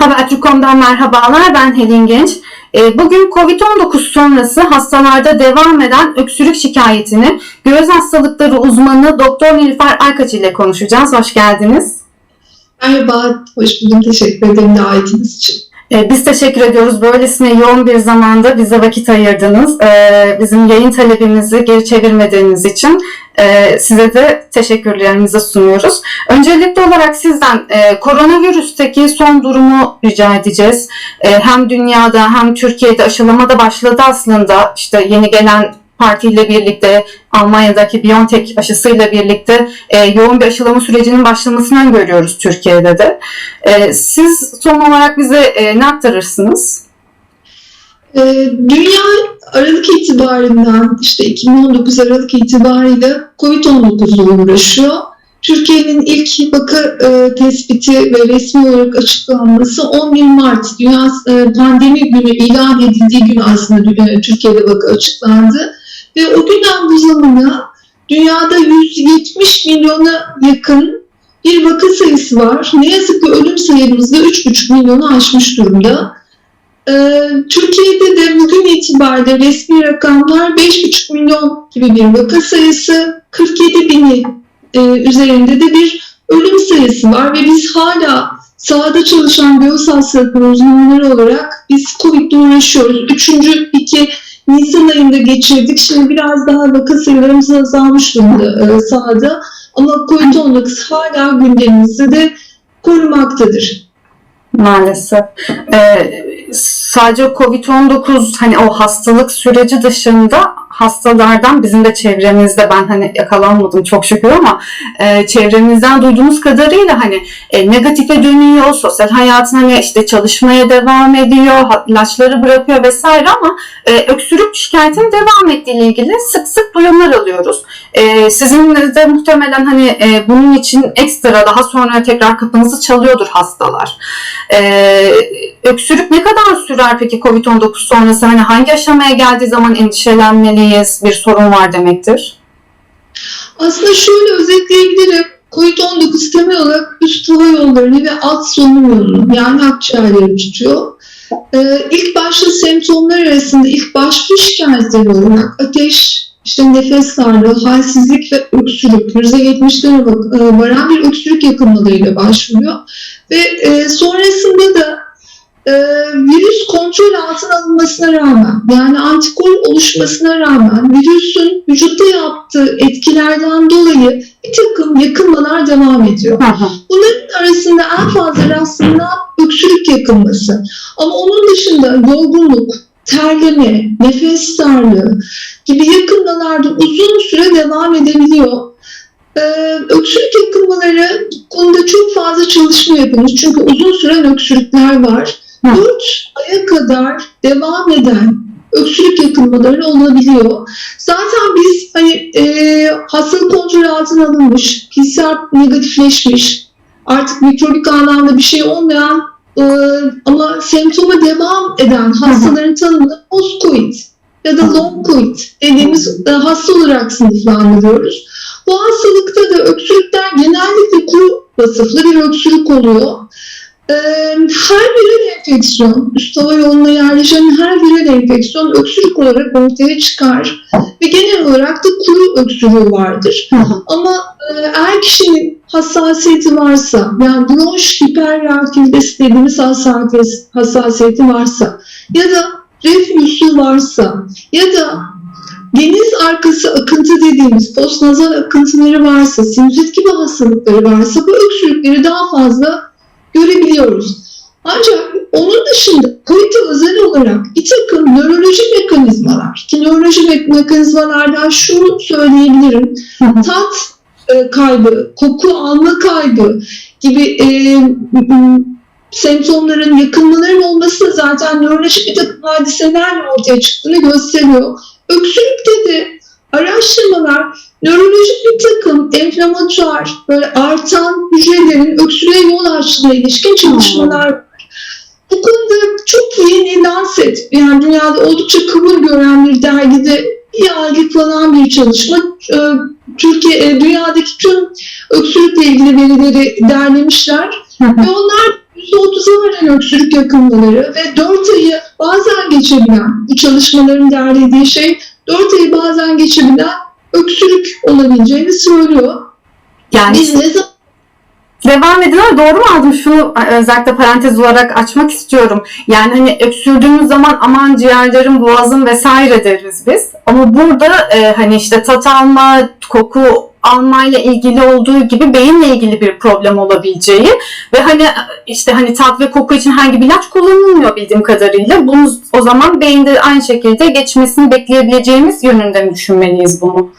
Habertürk.com'dan merhabalar, ben Helin Genç. Bugün COVID-19 sonrası hastalarda devam eden öksürük şikayetini göğüs hastalıkları uzmanı Doktor Nilüfer Aykaç ile konuşacağız. Hoş geldiniz. Merhaba, hoş buldum. Teşekkür ederim davetiniz için. Biz teşekkür ediyoruz. Böylesine yoğun bir zamanda bize vakit ayırdınız. Bizim yayın talebimizi geri çevirmediğiniz için size de teşekkürlerimizi sunuyoruz. Öncelikli olarak sizden koronavirüsteki son durumu rica edeceğiz. Hem dünyada hem Türkiye'de aşılama da başladı aslında. İşte yeni gelen partiyle birlikte Almanya'daki BioNTech aşısıyla birlikte yoğun bir aşılama sürecinin başlamasından görüyoruz Türkiye'de de. Siz son olarak bize ne aktarırsınız? Dünya Aralık itibarinden, işte 2019 Aralık itibariyle COVID-19 ile uğraşıyor. Türkiye'nin ilk vaka tespiti ve resmi olarak açıklanması 11 Mart Dünya Pandemi Günü ilan edildiği gün aslında Türkiye'de vaka açıklandı. Ve o günden bu zamana dünyada 170 milyona yakın bir vaka sayısı var. Ne yazık ki ölüm sayımız da 3,5 milyonu aşmış durumda. Türkiye'de de bugün itibariyle resmi rakamlar 5,5 milyon gibi bir vaka sayısı, 47 bini üzerinde de bir ölüm sayısı var ve biz hala sahada çalışan göğüs hastalıkları uzmanları olarak biz COVID'le uğraşıyoruz. 3. piki Nisan ayında geçirdik. Şimdi biraz daha vaka sayılarımız azalmış durumda sahada. Ama COVID-19 hala gündemimizde de korumaktadır. Maalesef. Sadece COVID-19 hani o hastalık süreci dışında hastalardan bizim de çevremizde ben yakalanmadım çok şükür ama çevremizden duyduğumuz kadarıyla negatife dönüyor, sosyal hayatına işte çalışmaya devam ediyor, ilaçları bırakıyor vesaire ama öksürük şikayetinin devam ettiğiyle ilgili sık sık duyumlar alıyoruz. Sizin de muhtemelen bunun için ekstra daha sonra tekrar kapınızı çalıyordur hastalar. Öksürük ne kadar sürer peki COVID-19 sonrası? Hangi aşamaya geldiği zaman endişelenmeliyiz, bir sorun var demektir? Aslında şöyle özetleyebilirim. COVID-19 temel olarak üst hava yollarını ve alt solunum yolunu yani akciğerleri tutuyor. İlk başta semptomlar arasında ilk başlı şikayetleri olarak ateş, nefes darlığı, halsizlik ve öksürük, %70'lere varan bir öksürük yakınmalarıyla başlıyor. Ve sonrasında da virüs kontrol altına alınmasına rağmen, yani antikor oluşmasına rağmen virüsün vücutta yaptığı etkilerden dolayı bir takım yakınmalar devam ediyor. Bunların arasında en fazla rastlanan öksürük yakınması. Ama onun dışında yorgunluk, terleme, nefes darlığı gibi yakınmalar da uzun süre devam edebiliyor. Öksürük yakınmaları konuda çok fazla çalışma yapılmış. Çünkü uzun süren öksürükler var. 4 aya kadar devam eden öksürük yakınmaları olabiliyor. Zaten biz hastalık kontrol altına alınmış, PCR negatifleşmiş, artık mikrobik anlamda bir şey olmayan ama semptoma devam eden hastaların tanımını post-COVID ya da long COVID dediğimiz hasta olarak sınıflandırıyoruz. Bu hastalıkta da öksürükler genellikle kuru vasıflı bir öksürük oluyor. Her virüs enfeksiyon, üst hava yoluna yerleşen her virüs enfeksiyon öksürük olarak ortaya çıkar ve genel olarak da kuru öksürüğü vardır. Ama eğer kişinin hassasiyeti varsa, yani bronş hiperreaktivitesi dediğimiz hassasiyeti varsa ya da reflüsü varsa ya da geniz arkası akıntı dediğimiz postnazal akıntıları varsa, sinüzit gibi hastalıkları varsa bu öksürükleri daha fazla görebiliyoruz. Ancak onun dışında COVID'e özel olarak bir takım nörolojik mekanizmalar, ki nörolojik mekanizmalardan şunu söyleyebilirim, tat kaybı, koku alma kaybı gibi semptomların, yakınmaların olması da zaten nörolojik bir takım hadiselerle ortaya çıktığını gösteriyor. Öksürükte de araştırmalar nörolojik bir takım enflamatuar, böyle artan hücrelerin öksürüğe yol açtığına ilişkin çalışmalar var. Bu konuda çok yeni Lancet, yani dünyada oldukça kabul gören bir dergide bir aylık falan bir çalışma. Dünyadaki tüm öksürükle ilgili verileri derlemişler ve onlar %30'a varan öksürük yakınmaları ve 4 ayı bazen geçebilen, bu çalışmaların derlediği şey 4 ayı bazen geçebilen öksürük olabileceğini söylüyor. Yani Biz ne zaman devam edin ama doğru mu aldım? Şunu özellikle parantez olarak açmak istiyorum. Yani hani öksürdüğümüz zaman aman ciğerlerim, boğazım vesaire deriz biz. Ama burada hani işte tat alma, koku almayla ilgili olduğu gibi beyinle ilgili bir problem olabileceği ve hani işte hani tat ve koku için herhangi bir ilaç kullanılmıyor bildiğim kadarıyla. Bunu o zaman beyinde aynı şekilde geçmesini bekleyebileceğimiz yönünde mi düşünmeliyiz bunu?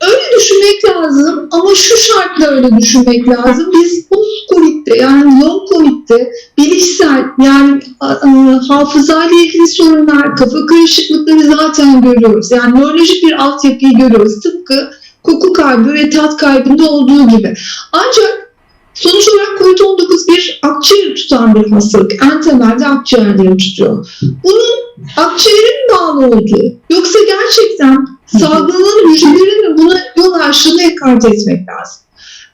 öyle düşünmek lazım ama şu şartla öyle düşünmek lazım. Biz post-Covid'de yani long Covid'de bilişsel yani hafızayla ilgili sorunlar, kafa karışıklıkları zaten görüyoruz. Yani nörolojik bir altyapıyı görüyoruz. Tıpkı koku kaybı ve tat kaybında olduğu gibi. Ancak sonuç olarak COVID-19 bir akciğeri tutan bir hastalık. En temelde akciğerleri tutuyor. Bunun akciğerin bağlı olduğu, yoksa gerçekten salgılanan hücrelerin buna yol açtığını ekart etmek lazım.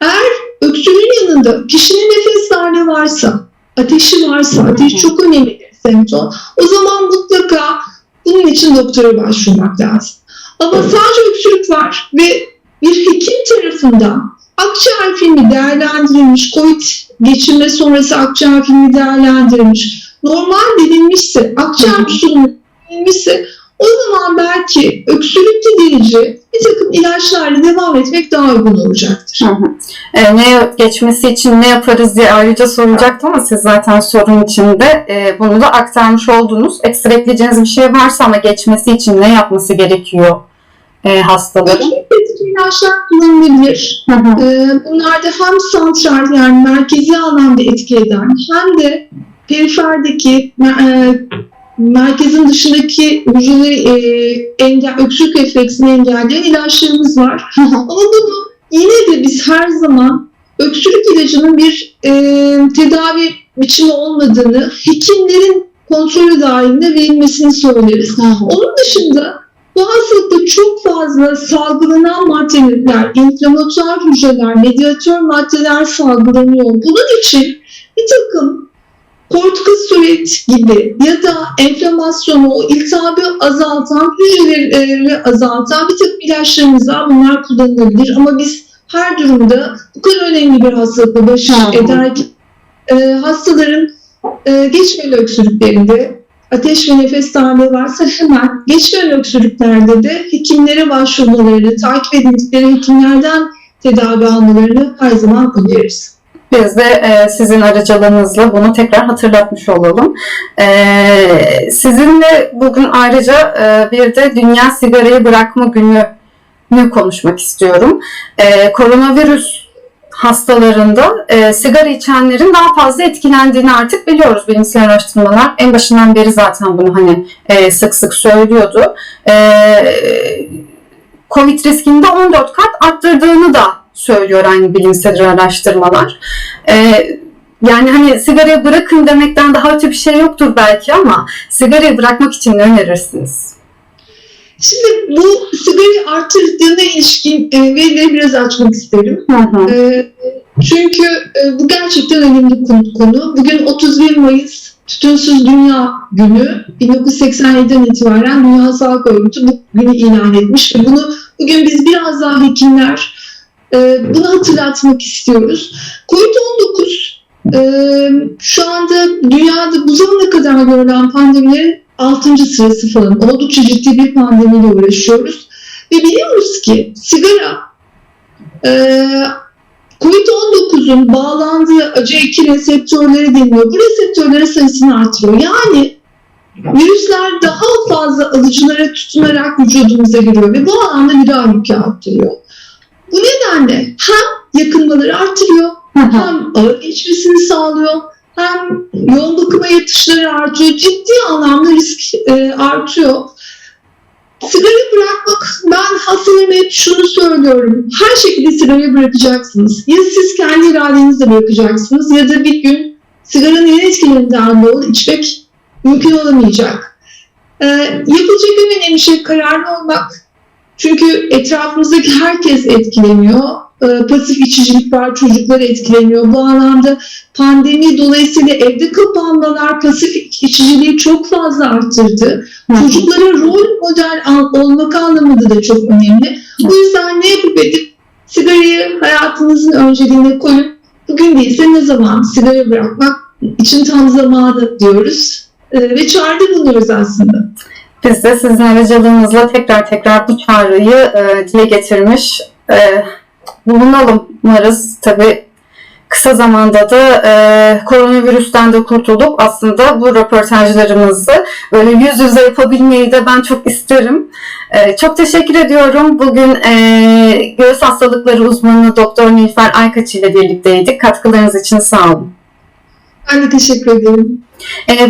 Eğer öksürüğün yanında kişinin nefes darlığı varsa, ateşi varsa, ateş çok önemli bir semptom, o zaman mutlaka bunun için doktora başvurmak lazım. Ama sadece öksürük var ve bir hekim tarafından akciğer filmi değerlendirilmiş, COVID geçirme sonrası akciğer filmi değerlendirilmiş, normal bilinmişse, akciğer tutulumu bilinmişse o zaman belki öksürük giderici bir takım ilaçlarla devam etmek daha uygun olacaktır. Ne geçmesi için ne yaparız diye ayrıca soracaktım ama siz zaten sorun içinde bunu da aktarmış oldunuz. Ekstra ekleyeceğiniz bir şey varsa ama geçmesi için ne yapması gerekiyor hastaların? İlaçlar kullanılabilir. Bunlarda hem santral yani merkezi anlamda etki eden hem de periferdeki merkezin dışındaki hücreleri öksürük refleksini engelleyen ilaçlarımız var. Ama bunu yine de biz her zaman öksürük ilacının bir tedavi biçimi olmadığını, hekimlerin kontrolü dahilinde verilmesini söyleriz. Onun dışında bu hastalıkta çok fazla salgılanan maddeler, inflamatuar hücreler, medyatör maddeler salgılanıyor. Bunun için bir takım kortikosteroid gibi ya da enflamasyonu, o iltihabı azaltan, hücreleri azaltan bir takım ilaçlarımız var. Bunlar kullanılabilir ama biz her durumda bu kadar önemli bir hastalıkla baş ederken hastaların geçmeli öksürüklerinde ateş ve nefes darlığı varsa hemen geçmeli öksürüklerde de hekimlere başvurmalarını, takip edildikleri hekimlerden tedavi almalarını her zaman öneririz. Biz de sizin aracılığınızla bunu tekrar hatırlatmış olalım. Sizinle bugün ayrıca bir de Dünya Sigarayı Bırakma Günü'nü konuşmak istiyorum. Koronavirüs hastalarında sigara içenlerin daha fazla etkilendiğini artık biliyoruz. Bilimsel araştırmalar en başından beri zaten bunu hani sık sık söylüyordu. Covid riskini de 14 kat arttırdığını da söylüyor aynı bilimsel araştırmalar. Yani hani sigarayı bırakın demekten daha öte bir şey yoktur belki ama sigarayı bırakmak için ne önerirsiniz? Şimdi bu sigarayı artırdığına ilişkin verileri biraz açmak isterim. Çünkü bu gerçekten önemli konu. Bugün 31 Mayıs Tütünsüz Dünya Günü. 1987'den itibaren Dünya Sağlık Örgütü bu günü ilan etmiş ve bunu bugün biz biraz daha hekimler bunu hatırlatmak istiyoruz. Covid-19 şu anda dünyada bu zamana kadar görülen pandemilerin 6. sırası falan. Oldukça ciddi bir pandemiyle uğraşıyoruz. Ve biliyoruz ki sigara Covid-19'un bağlandığı ACE2 reseptörleri deniyor. Bu reseptörlerin sayısını artırıyor. Yani virüsler daha fazla alıcılara tutunarak vücudumuza giriyor ve bu alanda viral yükü arttırıyor. Bu nedenle hem yakınmaları artırıyor, hem ağır geçmesini sağlıyor, hem yoğun bakıma yatışları artıyor, ciddi anlamda risk artıyor. Sigarayı bırakmak, ben hastalarıma hep şunu söylüyorum, her şekilde sigarayı bırakacaksınız. Ya siz kendi iradenizle bırakacaksınız ya da bir gün sigaranın en etkilerinden dolayı içmek mümkün olamayacak. Yapılacak en önemli şey kararlı olmak. Çünkü etrafımızdaki herkes etkileniyor. pasif içicilik var, çocuklar etkileniyor. Bu anlamda pandemi dolayısıyla evde kapanmalar pasif içiciliği çok fazla arttırdı. Çocuklara rol model olmak anlamında da çok önemli. O yüzden ne yapıp edip sigarayı hayatınızın önceliğine koyun. Bugün değilse ne zaman sigara bırakmak için tam zamanı diyoruz ve çağrıda bulunuyoruz aslında. Biz de sizin aracılığınızla tekrar bu çağrıyı dile getirmiş bulunalım. Umarız tabii kısa zamanda da koronavirüsten de kurtulup aslında bu röportajlarımızı böyle yüz yüze yapabilmeyi de ben çok isterim. Çok teşekkür ediyorum. Bugün göğüs hastalıkları uzmanı Doktor Nilüfer Aykaç ile birlikteydik. Katkılarınız için sağ olun. Ben de teşekkür ederim.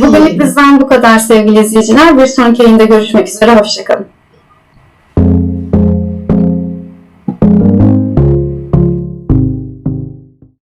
Bugünlük bizden bu kadar sevgili izleyiciler. Bir sonraki yayında görüşmek üzere. Hoşçakalın.